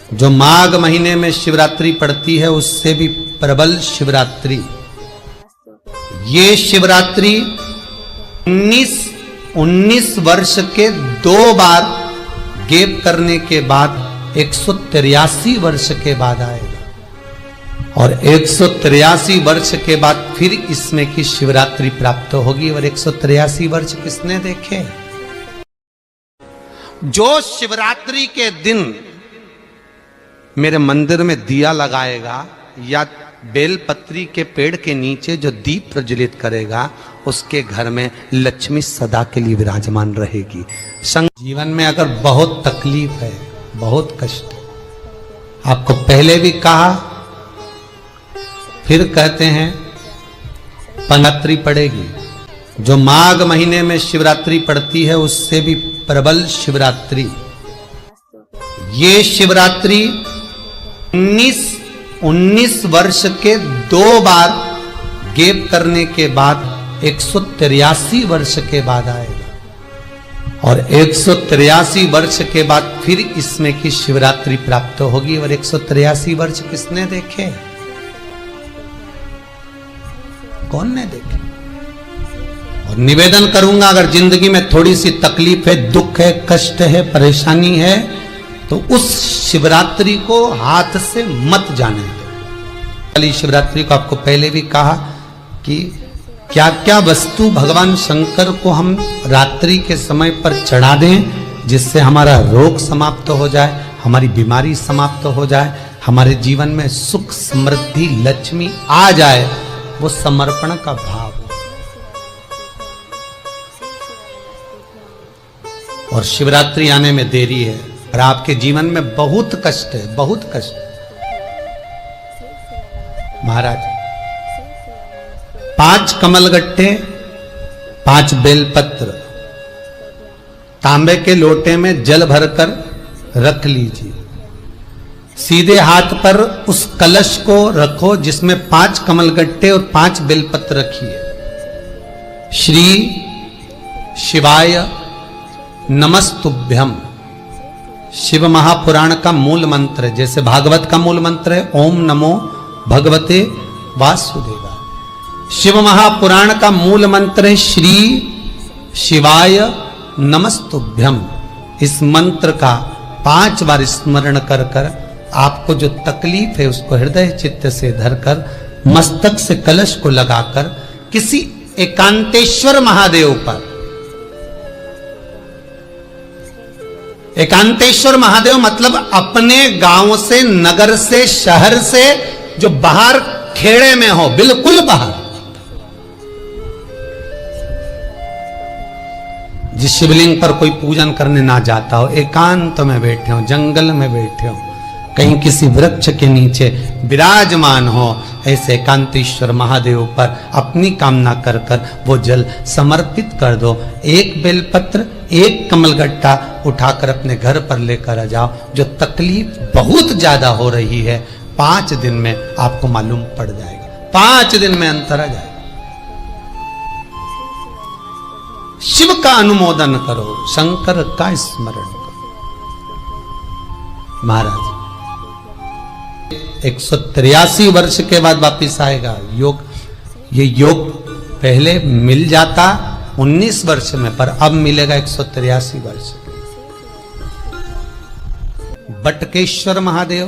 जो माघ महीने में शिवरात्रि पड़ती है उससे भी प्रबल शिवरात्रि। ये शिवरात्रि 19 वर्ष के 2 बार गैप करने के बाद 183 वर्ष के बाद आएगा और 183 वर्ष के बाद फिर इसमें की शिवरात्रि प्राप्त होगी। और 183 वर्ष किसने देखे? जो शिवरात्रि के दिन मेरे मंदिर में दिया लगाएगा या बेलपत्री के पेड़ के नीचे जो दीप प्रज्वलित करेगा उसके घर में लक्ष्मी सदा के लिए विराजमान रहेगी। जीवन में अगर बहुत तकलीफ है, बहुत कष्ट है, आपको पहले भी कहा फिर कहते हैं, शिवरात्रि पड़ेगी। जो माघ महीने में शिवरात्रि पड़ती है उससे भी प्रबल शिवरात्रि। ये शिवरात्रि 19 वर्ष के 2 बार गैप करने के बाद 183 वर्ष के बाद आएगा और 183 वर्ष के बाद फिर इसमें की शिवरात्रि प्राप्त होगी। और 183 वर्ष किसने देखे? कौन ने देखे? और निवेदन करूंगा, अगर जिंदगी में थोड़ी सी तकलीफ है, दुख है, कष्ट है, परेशानी है, तो उस शिवरात्रि को हाथ से मत जाने दो। कल शिवरात्रि को आपको पहले भी कहा कि क्या क्या वस्तु भगवान शंकर को हम रात्रि के समय पर चढ़ा दें जिससे हमारा रोग समाप्त हो जाए, हमारी बीमारी समाप्त हो जाए, हमारे जीवन में सुख समृद्धि लक्ष्मी आ जाए। वो समर्पण का भाव। और शिवरात्रि आने में देरी है और आपके जीवन में बहुत कष्ट है, बहुत कष्ट। महाराज 5 कमलगट्टे, 5 बेलपत्र तांबे के लोटे में जल भरकर रख लीजिए। सीधे हाथ पर उस कलश को रखो जिसमें 5 कमलगट्टे और 5 बेलपत्र रखिए। श्री शिवाय नमस्तुभ्यम शिव महापुराण का मूल मंत्र है, जैसे भागवत का मूल मंत्र है ओम नमो भगवते वासुदेवाय। शिव महापुराण का मूल मंत्र है श्री शिवाय नमस्तुभ्यम। इस मंत्र का 5 बार स्मरण कर कर आपको जो तकलीफ है उसको हृदय चित्त से धरकर मस्तक से कलश को लगाकर किसी एकांतेश्वर महादेव पर, एकांतेश्वर महादेव मतलब अपने गांव से, नगर से, शहर से जो बाहर खेड़े में हो, बिल्कुल बाहर, जिस शिवलिंग पर कोई पूजन करने ना जाता हो, एकांत में बैठे हो, जंगल में बैठे हो, कहीं किसी वृक्ष के नीचे विराजमान हो, ऐसे एकांतेश्वर महादेव पर अपनी कामना कर कर वो जल समर्पित कर दो। 1 बेलपत्र, 1 कमलगट्टा उठाकर अपने घर पर लेकर आ जाओ। जो तकलीफ बहुत ज्यादा हो रही है 5 दिन में आपको मालूम पड़ जाएगा, 5 दिन में अंतर आ जाएगा। शिव का अनुमोदन करो, शंकर का स्मरण करो। महाराज 183 वर्ष के बाद वापिस आएगा योग। ये योग पहले मिल जाता 19 वर्ष में, पर अब मिलेगा 183 वर्ष। बटकेश्वर महादेव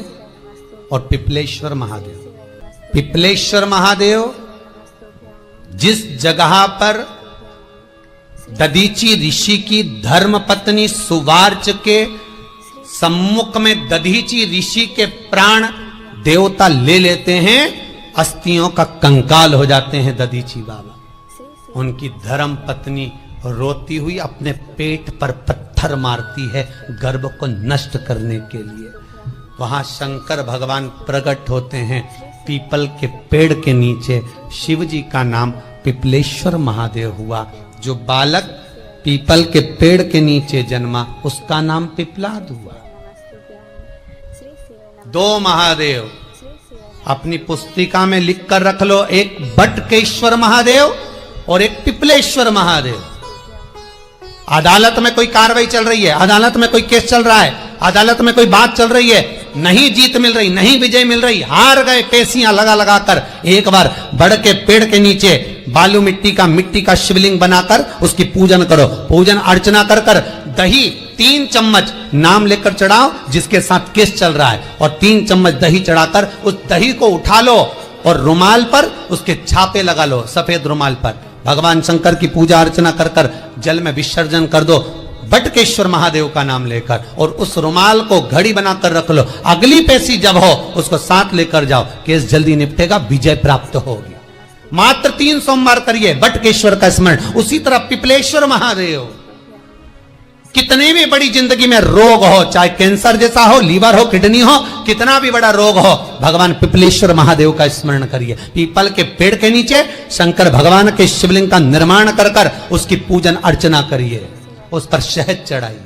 और पिपलेश्वर महादेव। पिपलेश्वर महादेव जिस जगह पर दधीची ऋषि की धर्म पत्नी सुवार्च के सम्मुख में दधीची ऋषि के प्राण देवता ले लेते हैं, अस्थियों का कंकाल हो जाते हैं दधीची बाबा। उनकी धर्म पत्नी रोती हुई अपने पेट पर पत्थर मारती है गर्भ को नष्ट करने के लिए। वहां शंकर भगवान प्रकट होते हैं पीपल के पेड़ के नीचे। शिव जी का नाम पिपलेश्वर महादेव हुआ। जो बालक पीपल के पेड़ के नीचे जन्मा उसका नाम पिपलाद हुआ। 2 महादेव अपनी पुस्तिका में लिख कर रख लो, एक बटकेश्वर महादेव और एक पिपलेश्वर महादेव। अदालत में कोई कार्रवाई चल रही है, अदालत में कोई केस चल रहा है, अदालत में कोई बात चल रही है, नहीं जीत मिल रही, नहीं विजय मिल रही, हार गए, पेशियां लगा लगा कर एक बार बड़ के पेड़ के नीचे बालू मिट्टी का शिवलिंग बनाकर उसकी पूजन करो। पूजन अर्चना कर कर दही 3 चम्मच नाम लेकर चढ़ाओ जिसके साथ केस चल रहा है, और 3 चम्मच दही चढ़ाकर उस दही को उठा लो और रुमाल पर उसके छापे लगा लो, सफेद रुमाल पर भगवान शंकर की पूजा अर्चना कर कर जल में विसर्जन कर दो बटकेश्वर महादेव का नाम लेकर, और उस रुमाल को घड़ी बनाकर रख लो। अगली पेशी जब हो उसको साथ लेकर जाओ, केस जल्दी निपटेगा, विजय प्राप्त होगी। मात्र 3 सोमवार करिए बटकेश्वर का स्मरण। उसी तरह पिपलेश्वर महादेव, कितने भी बड़ी जिंदगी में रोग हो, चाहे कैंसर जैसा हो, लीवर हो, किडनी हो, कितना भी बड़ा रोग हो, भगवान पिपलेश्वर महादेव का स्मरण करिए। पीपल के पेड़ के नीचे शंकर भगवान के शिवलिंग का निर्माण कर कर उसकी पूजन अर्चना करिए, उस पर शहद चढ़ाइए।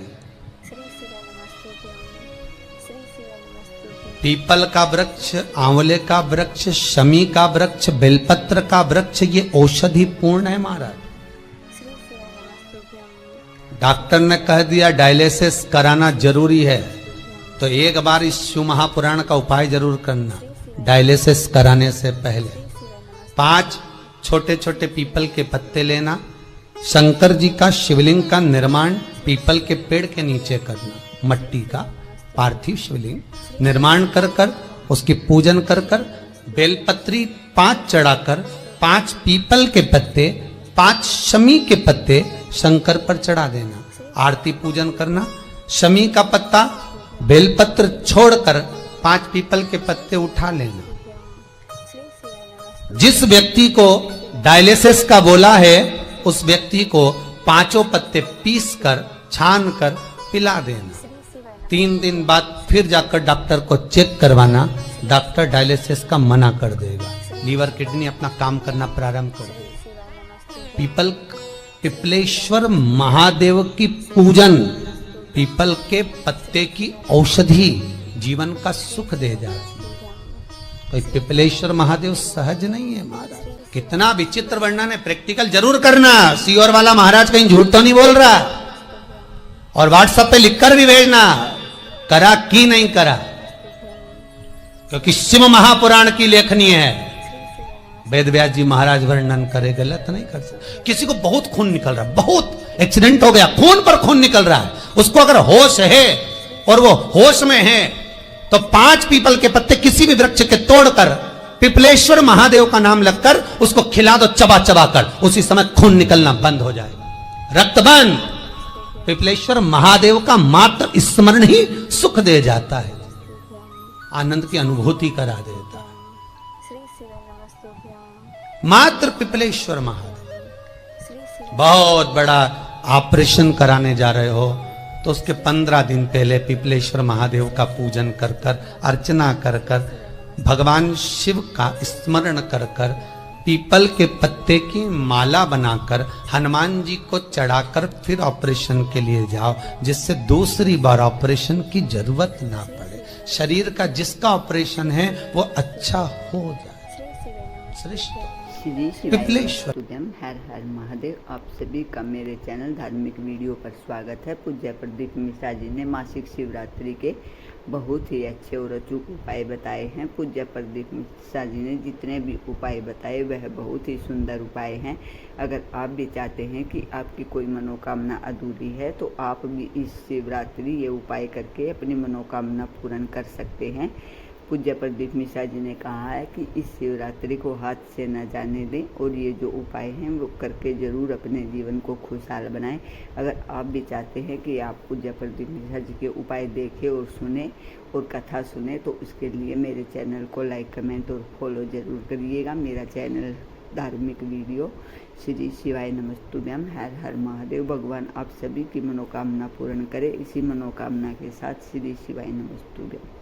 पीपल का वृक्ष, आंवले का वृक्ष, शमी का वृक्ष, बेलपत्र का वृक्ष, ये औषधि पूर्ण है महाराज। डॉक्टर ने कह दिया डायलिसिस कराना जरूरी है, तो एक बार इस शिव महापुराण का उपाय जरूर करना। डायलिसिस कराने से पहले 5 छोटे छोटे पीपल के पत्ते लेना, शंकर जी का शिवलिंग का निर्माण पीपल के पेड़ के नीचे करना, मट्टी का पार्थिव शिवलिंग निर्माण कर कर उसकी पूजन कर कर बेलपत्री 5 चढ़ाकर 5 पीपल के पत्ते 5 शमी के पत्ते शंकर पर चढ़ा देना, आरती पूजन करना। शमी का पत्ता बेलपत्र छोड़कर 5 पीपल के पत्ते उठा लेना। जिस व्यक्ति को डायलिसिस का बोला है उस व्यक्ति को 5 पत्ते पीस कर छान कर पिला देना। 3 दिन बाद फिर जाकर डॉक्टर को चेक करवाना, डॉक्टर डायलिसिस का मना कर देगा, लीवर किडनी अपना काम करना प्रारंभ कर देगा। पिपलेश्वर महादेव की पूजन, पीपल के पत्ते की औषधि जीवन का सुख दे जाती है। तो पिपलेश्वर महादेव सहज नहीं है महाराज, कितना विचित्र वर्णन है। प्रैक्टिकल जरूर करना, सीओर वाला महाराज कहीं झूठ तो नहीं बोल रहा, और व्हाट्सएप पे लिखकर भी भेजना करा कि नहीं करा, क्योंकि शिव महापुराण की लेखनी है। वेद व्यास जी महाराज वर्णन करे, गलत नहीं कर सकते। किसी को बहुत खून निकल रहा है, बहुत एक्सीडेंट हो गया, खून पर खून निकल रहा है, उसको अगर होश है और वो होश में है तो 5 पीपल के पत्ते किसी भी वृक्ष के तोड़कर पिपलेश्वर महादेव का नाम लगकर उसको खिला दो चबा चबा कर, उसी समय खून निकलना बंद हो जाएगा, रक्त बंद। पिपलेश्वर महादेव का मात्र स्मरण ही सुख दे जाता है, आनंद की अनुभूति करा देता है। मात्र पिपलेश्वर महादेव। बहुत बड़ा ऑपरेशन कराने जा रहे हो तो उसके 15 दिन पहले पिपलेश्वर महादेव का पूजन कर कर, अर्चना कर कर, भगवान शिव का स्मरण कर कर, पीपल के पत्ते की माला बनाकर हनुमान जी को चढ़ाकर फिर ऑपरेशन के लिए जाओ, जिससे दूसरी बार ऑपरेशन की जरूरत ना पड़े। शरीर का जिसका ऑपरेशन है वो अच्छा हो जाए। श्रेष्ठ पिपलेश्वर। हर हर महादेव। आप सभी का मेरे चैनल धार्मिक वीडियो पर स्वागत है। पूज्य प्रदीप मिश्रा जी ने मासिक शिवरात्रि के बहुत ही अच्छे और अचूक उपाय बताए हैं। पूज्य प्रदीप मिश्रा जी ने जितने भी उपाय बताए वह बहुत ही सुंदर उपाय हैं। अगर आप भी चाहते हैं कि आपकी कोई मनोकामना अधूरी है तो आप भी इस शिवरात्रि ये उपाय करके अपनी मनोकामना पूर्ण कर सकते हैं। पूज्य प्रदीप मिश्रा जी ने कहा है कि इस शिवरात्रि को हाथ से न जाने दें और ये जो उपाय हैं वो करके ज़रूर अपने जीवन को खुशहाल बनाएं। अगर आप भी चाहते हैं कि आप पूज्य प्रदीप मिश्रा जी के उपाय देखें और सुने और कथा सुने तो उसके लिए मेरे चैनल को लाइक कमेंट और फॉलो ज़रूर करिएगा। मेरा चैनल धार्मिक वीडियो श्री शिवाय नमस्तुभ्यम। हर हर महादेव। भगवान आप सभी की मनोकामना पूर्ण करे। इसी मनोकामना के साथ श्री शिवाय नमस्तुभ्यम।